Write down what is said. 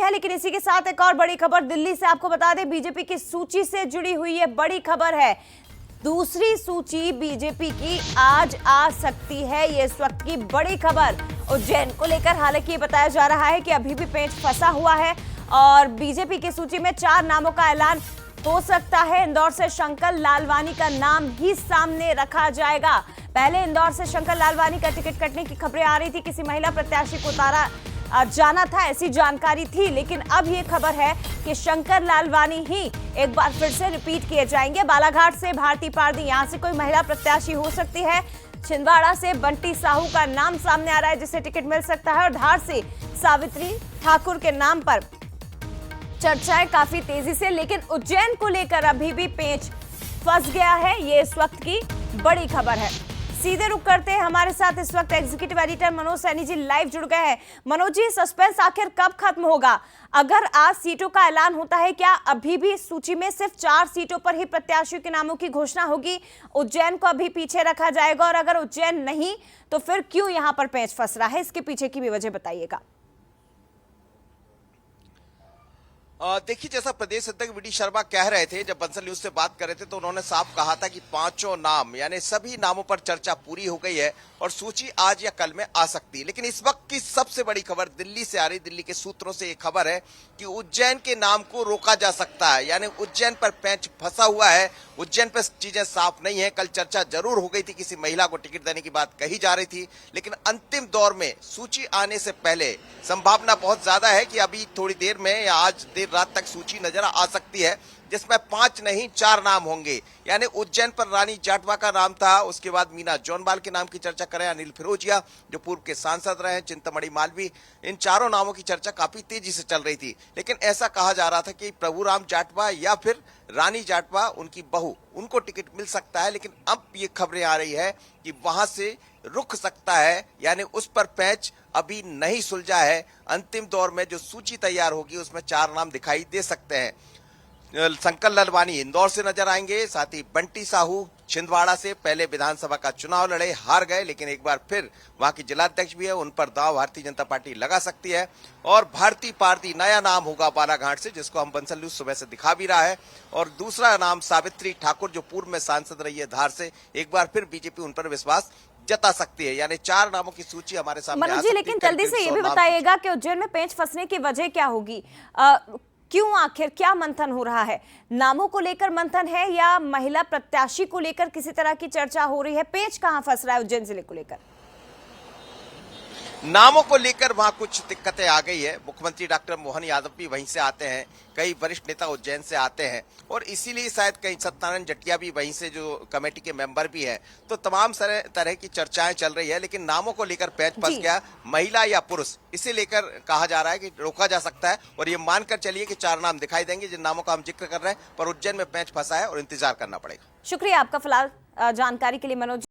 हैं, लेकिन इसी के साथ एक और बड़ी खबर दिल्ली से आपको बता दें, बीजेपी की सूची से जुड़ी हुई ये बड़ी खबर है। दूसरी सूची बीजेपी की आज आ सकती है, ये इस वक्त की बड़ी खबर। उज्जैन को लेकर हालांकि ये बताया जा रहा है कि अभी भी पेंच फंसा हुआ है और बीजेपी की सूची में 4 नामों का ऐलान हो सकता है। इंदौर से शंकर लालवानी का नाम ही सामने रखा जाएगा। पहले इंदौर से शंकर लालवानी का टिकट कटने की खबरें आ रही थी, किसी महिला प्रत्याशी को उतारा जाना था, ऐसी जानकारी थी, लेकिन अब ये खबर है कि शंकर लालवानी ही एक बार फिर से रिपीट किए जाएंगे। बालाघाट से भारती पारदी, यहां से कोई महिला प्रत्याशी हो सकती है। छिंदवाड़ा से बंटी साहू का नाम सामने आ रहा है, जिसे टिकट मिल सकता है, और धार से सावित्री ठाकुर के नाम पर चर्चाएं काफी तेजी से। लेकिन उज्जैन को लेकर अभी भी पेंच फंस गया है, ये इस वक्त की बड़ी खबर है। सीधे रुक करते हैं, हमारे साथ इस वक्त executive editor Manoj Saini ji live जुड़ गए हैं। मनोज जी, सस्पेंस आखिर कब खत्म होगा? अगर आज सीटों का ऐलान होता है, क्या अभी भी सूची में सिर्फ 4 सीटों पर ही प्रत्याशियों के नामों की घोषणा होगी? उज्जैन को अभी पीछे रखा जाएगा? और अगर उज्जैन नहीं तो फिर क्यों यहां पर पेंच फंस रहा है? इसके पीछे की भी वजह बताइएगा। देखिए, जैसा प्रदेश अध्यक्ष वी डी शर्मा कह रहे थे, जब बंसल न्यूज से बात कर रहे थे, तो उन्होंने साफ कहा था कि 5 नाम यानी सभी नामों पर चर्चा पूरी हो गई है और सूची आज या कल में आ सकती है। लेकिन इस वक्त की सबसे बड़ी खबर दिल्ली से आ रही, दिल्ली के सूत्रों से एक खबर है कि उज्जैन के नाम को रोका जा सकता है, यानी उज्जैन पर पेंच फंसा हुआ है। उज्जैन पर चीजें साफ नहीं है। कल चर्चा जरूर हो गई थी, किसी महिला को टिकट देने की बात कही जा रही थी, लेकिन अंतिम दौर में सूची आने से पहले संभावना बहुत ज्यादा है कि अभी थोड़ी देर में या आज देर रात तक सूची नजर आ सकती है, जिसमें 5 नहीं 4 नाम होंगे। यानी उज्जैन पर रानी जाटवा का नाम था, उसके बाद मीना जोनवाल के नाम की चर्चा करें, अनिल फिरोजिया जो पूर्व के सांसद रहे, चिंतामणि मालवी, इन चारों नामों की चर्चा काफी तेजी से चल रही थी। लेकिन ऐसा कहा जा रहा था कि प्रभुराम जाटवा या फिर रानी जाटवा, उनकी बहू, उनको टिकट मिल सकता है। लेकिन अब ये खबरें आ रही है कि वहां से रुक सकता है, यानी उस पर पैंच अभी नहीं सुलझा है। अंतिम दौर में जो सूची तैयार होगी उसमें 4 नाम दिखाई दे सकते हैं। शंकर लालवानी इंदौर से नजर आएंगे, साथ ही बंटी साहू छिंदवाड़ा से पहले विधानसभा का चुनाव लड़े, हार गए, लेकिन एक बार फिर वहां की जिलाध्यक्ष भी है, उन पर दांव भारतीय जनता पार्टी लगा सकती है। और भारती पारदी नया नाम होगा बालाघाट से, जिसको हम बंसल न्यूज सुबह से दिखा भी रहा है। और दूसरा नाम सावित्री ठाकुर जो पूर्व में सांसद रही है धार से, एक बार फिर बीजेपी उन पर विश्वास जता सकती है। यानी 4 नामों की सूची हमारे सामने आ सकती है। लेकिन जल्दी से ये भी बताइएगा कि उज्जैन में पेंच फंसने की वजह क्या होगी? क्यों, आखिर क्या मंथन हो रहा है? नामों को लेकर मंथन है या महिला प्रत्याशी को लेकर किसी तरह की चर्चा हो रही है? पेंच कहां फंस रहा है उज्जैन जिले को लेकर? नामों को लेकर वहां कुछ दिक्कतें आ गई है। मुख्यमंत्री डॉक्टर मोहन यादव भी वहीं से आते हैं, कई वरिष्ठ नेता उज्जैन से आते हैं, और इसीलिए शायद कई सत्यनारायण जटिया भी वहीं से जो कमेटी के मेंबर भी हैं। तो तमाम तरह की चर्चाएं चल रही है, लेकिन नामों को लेकर पेंच फंस गया, महिला या पुरुष, इसे लेकर कहा जा रहा है कि रोका जा सकता है। और ये मानकर चलिए कि 4 नाम दिखाई देंगे जिन नामों का हम जिक्र कर रहे हैं, पर उज्जैन में पेंच फंसा है और इंतजार करना पड़ेगा। शुक्रिया आपका फिलहाल जानकारी के लिए मनोज।